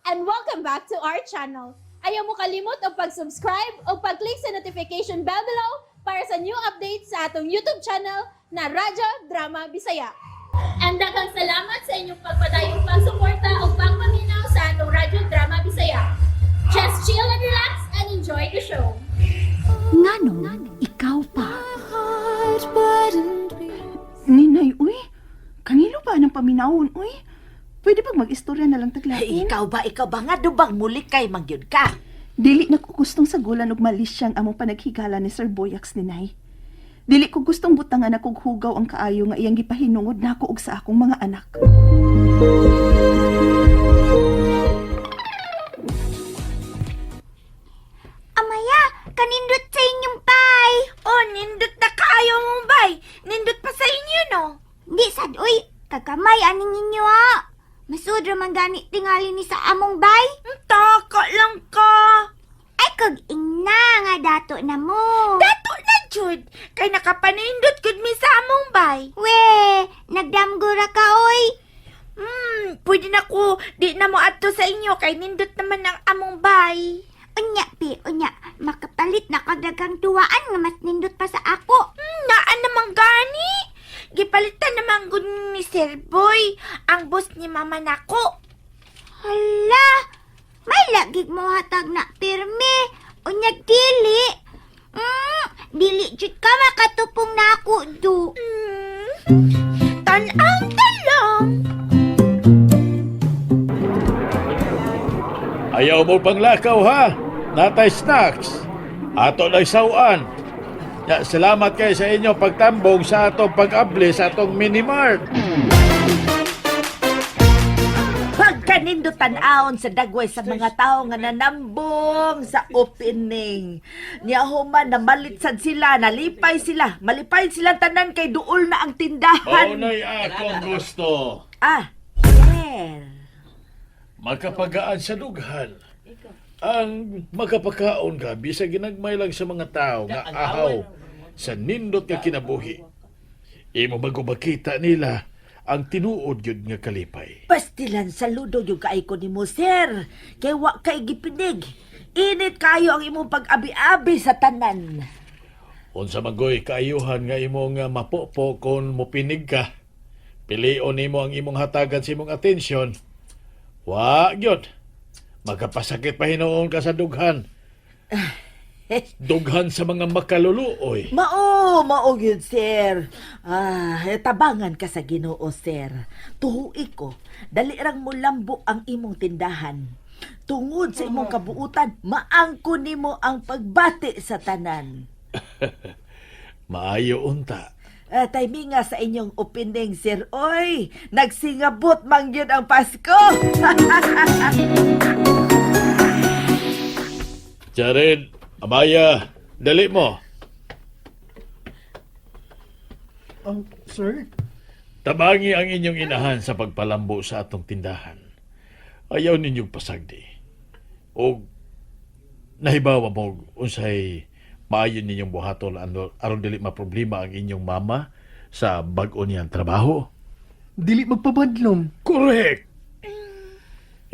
and welcome back to our channel. Ayaw mo kalimot o pag-subscribe o pag-click sa notification bell below para sa new updates sa atong YouTube channel na Radyo Drama Bisaya. And daghang salamat sa inyong pagpadayong pagsuporta o pagpaminaw sa atong Radyo Drama Bisaya. Just chill and relax and enjoy the show. Ngano, ikaw pa. Ninay, uy. Kanilo ba ng paminawon, uy? Pwede pag mag-istorya na lang taglain? Ikaw ba nga dubang muli kay mangyud ka? Dili na ko gustong sagulan og malis siyang among panaghigala ni Sir Boyax ninay. Dili ko gustong butangan akong hugaw ang kaayo nga iyang gipahinungod nako og sa akong mga anak. Amaya, kanindot sa inyong bay. Oh, nindot na kaayo mong bay. Nindot pa sa inyo, no? Di sad, uy, kagamay aning inyo ha. Masud man gani tingali ni sa among bay. Taka lang ka. Ay, kag ina nga dato na mo. Dato na, Jud. Kay nakapanindot gud mi sa among bay. We, nagdamgura ka, oy. Pwede na ko. Di na mo adto sa inyo kay nindot naman ang among bay. Unya, unya, makapalit na kadagang tuwaan nga mas nindot pa sa ako. Naan namang gani. Gipalitan naman gud ni Sir Boy, ang boss ni mama nako. Hala, may lagig mo hatag na pirmi. Unya, dili. Dili jud ka makatupong na ako, do. Tan-ang talong. Ayaw mo panglakaw ha? Natay snacks. Ato na sawan. Ya, salamat kayo sa inyo pagtambong sa atong pag-abli sa atong minimart. Pagkanindot tan-aon sa dagway sa mga tao nga nanambong sa opening. Niya human na malitsad sila, nalipay sila. Malipay sila tanan kay duol na ang tindahan. Maunay akong gusto. Sir. Makapagaan sa dughan. Ang makapakaon ka, bisa ginagmay lang sa mga tao nga ahaw sa nindot nga kinabuhi. Imo bago makita nila ang tinuod yun nga kalipay. Pastilan saludo yung kaiko ni mo, sir. Kay wa kay gipinig. Init kayo ang imong pag-abi-abi sa tanan. Unsa magoy kaayuhan nga imong mapopo kon mopinig ka. Pilion nimo ang imong hatagan sa imong atensyon. Wa gyud. Magkapasakit pa hinuon ka sa dughan. Dughan sa mga makaluluoy. Mao yun, sir. Tabangan ka sa Ginoo, sir. Tuhui ko, dali rang mo lambo ang imong tindahan. Tungod sa imong kabuutan, maangko nimo ang pagbati sa tanan. Maayo unta. Timinga sa inyong opening, sir. Oy, nagsingabot man yun ang Pasko. Jared, Amaya, dali mo. Sir? Tabangi ang inyong inahan sa pagpalambo sa atong tindahan. Ayaw ninyong pasagdi. O nahibawa mo unsay maayon ninyong buhaton aron dili maproblema ang inyong mama sa bag-o niyang trabaho. Dili magpabadlong. Correct!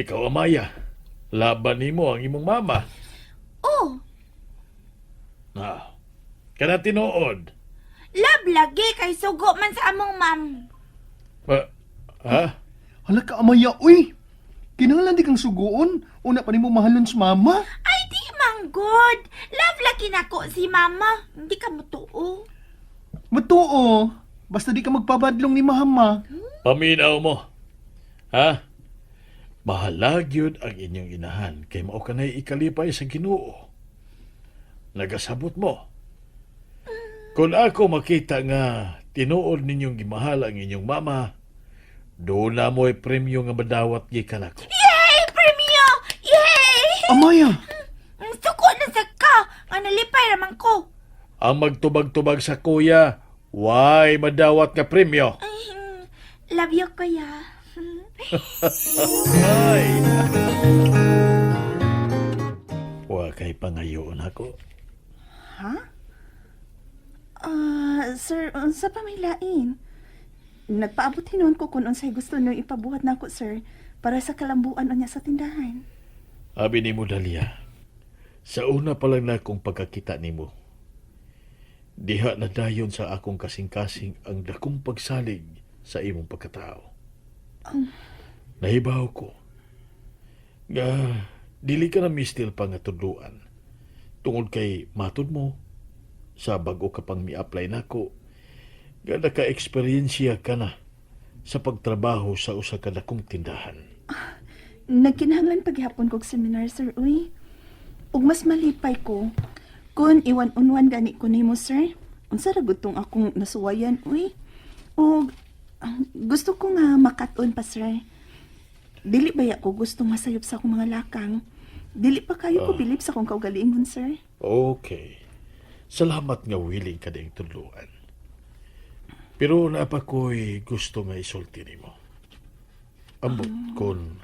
Ikaw, Amaya, laban nimo ang imong mama. Oh, Kana tinuod. lab lagi kay sugo man sa among mam. Ha? Hala ka amaya, uy! Kinahanglan di kang suguon. Una pa nimo mahalon sa mama. Ay, di manggod. Love lagi nako si mama. Hindi ka mutuo. Matuo. Basta di ka magpabadlong ni mama. Paminaw mo. Ha? Mahalag yun ang inyong inahan kay mao kanay ikalipay sa Ginoo. Nagasabot mo. Kung ako makita nga tinuod ninyong gimahal ang inyong mama, doon na mo'y premyo nga madawat gikan ako. Yay! Premio! Yay! Amaya! Suko na sa ka. Nga nalipay raman ko. Ang magtubag-tubag sa kuya, why madawat nga premyo? Love you, kuya. Ay! Wa kay pangayoon ako. Sir, sa pamilain. Nagpaabot hinon ko kung unsay gusto niyo ipabuhat nako, sir. para sa kalambuan niya sa tindahan. Abi ni mo, Dalia, sa una pa lang na akong pagkakita ni mo, diha na dayon sa akong kasing-kasing ang dakong pagsalig sa imong pagkatao. Nahibaw ko nga dili ka na mistil pa nga tudluan tungod kay matud mo sa bago ka pang mi-apply nako nga naka-eksperyensya ka na sa pagtrabaho sa usa ka dakong tindahan. Nagkinahanglan paghapon kog seminar, sir, uy. Ug mas malipay ko kung iwan-unwan gani ko nimo, sir. Unsa ra gud tong akong nasuwayan, uy. Ug gusto ko nga makat-on pa, sir. Dili ba ko gusto masayop sa akong mga lakang? Dili pa kayo ko bilib sa akong kaugalingon, sir. Okay. Salamat nga willing ka ding tudluan. Pero napa ko'y gusto nga isulti nimo. Ambot kon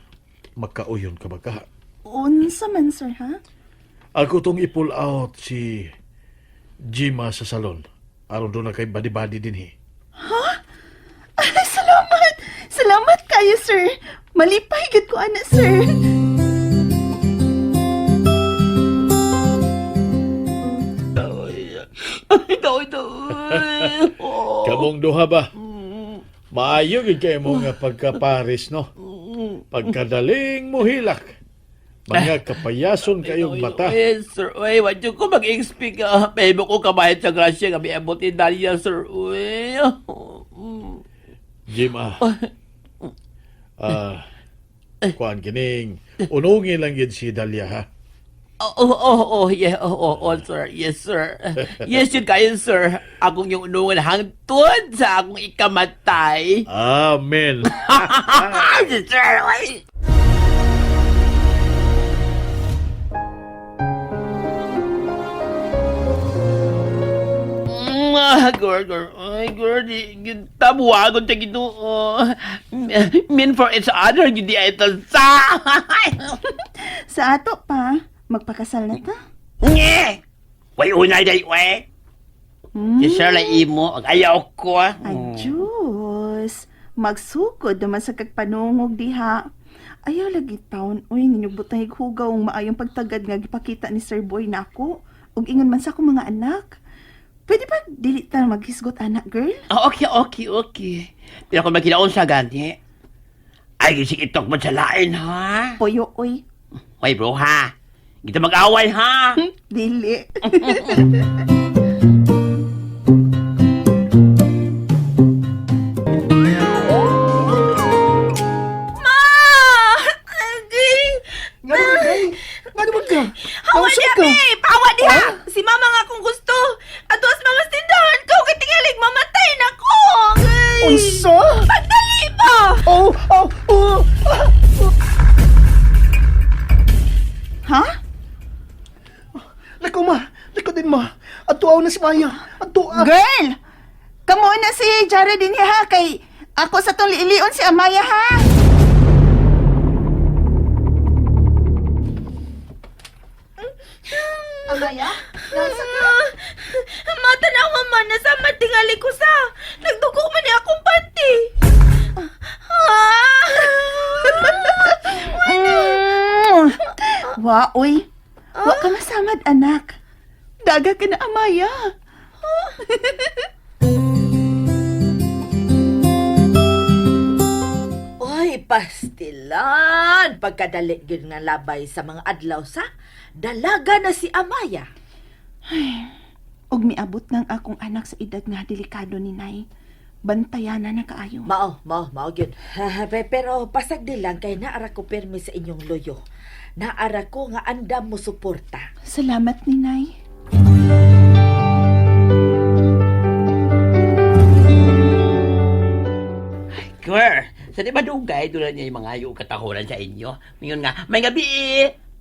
makauyon ka baka. Unsa man, sir, ha? Ako tong i-pull out si Jima sa salon. Aron doon na kay badi-badi din Ay, salamat! Salamat kayo, sir! Malipay gid ko, ana, sir! Kamong duha ba? Maayo gid kay mo nga pagkaparis, no? Pagkadaling mo hilak. Mga kapayason kayong mata. Sir, uy, wadyo ko mag-expect may mo ko kabayad sa grasya nga may abutin na niya, sir, uy. Jim, kuan kining, unungin lang yun si Dalia, ha? Sir, yes, sir. Yes, yun kayo, sir. Akong yung unungan hangtod sa akong ikamatay. Amen. Sir, uy. Girl, tabuagon ta Ginoo. Mean for each other, hindi ay sa. Sa ato pa, magpakasal na ta. Nye! Way unay day, we. Yes, sir, lang imo. Ang ayaw ko, Ay, Diyos. Magsukod naman sa kagpanungog diha. Ayaw lagi taon. Uy, ninyubot na highugaw ang maayong pagtagad nga gipakita ni Sir Boy nako. Ug ingon man sa akong mga anak. Pwede ba dili ta maghisgot anak, girl? Okay. Pero kung magkinaon sa gani, ay gising itok mo sa lain, ha? Poyo, uy. Hoy, bro, ha? Kita mag-away, ha? Dili. Nga naman ka? Nga naman ka? Hawa Nausap niya, ka? babe! Hawa niya! Si mama nga kung gusto. Atos mga tindahan ko, kay tingalig mamatay na ko! Unsa? Pagdali mo! Ha? Lako ma! Lako din ma! Atuaw na si Maya! Atuaw! Girl! Kamo na si Jared din ha, kay ako sa tong liilion si Amaya, ha? Amaya? Nasa ka? Matanawa man na sa matingali ko sa. Nagdugo man niya akong panty. Wa, uy. Wa ka masamad, anak. Daga ka na, Amaya. Oy, pastilan! Pagkadali gyud nga labay sa mga adlaw sa dalaga na si Amaya. Ug miabot ng akong anak sa edad nga delikado ni Nay. Bantayan na kaayo. Mao gyud. Pero pasag di lang kay naara ko permi sa inyong loyo. Naara ko nga andam mo suporta. Salamat ni Nay. Girl, sa di ba dugay doon niya yung mga yung katahuran sa inyo? Ngayon nga, may gabi,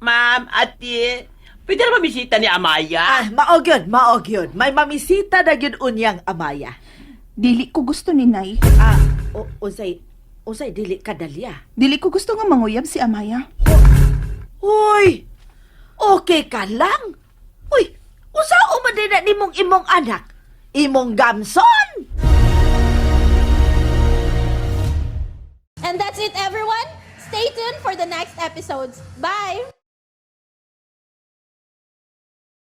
ma'am, ate. Pwede na mamisita ni Amaya? Mao gyud. May mamisita na gyud unyang Amaya. Dili ko gusto ni Nay. Unsay dili ka Dalia? Dili ko gusto nga manguyab si Amaya. Hoy! Okay ka lang? Uy, usao man din na nimong imong anak? Imong gamson? And that's it, everyone. Stay tuned for the next episodes. Bye!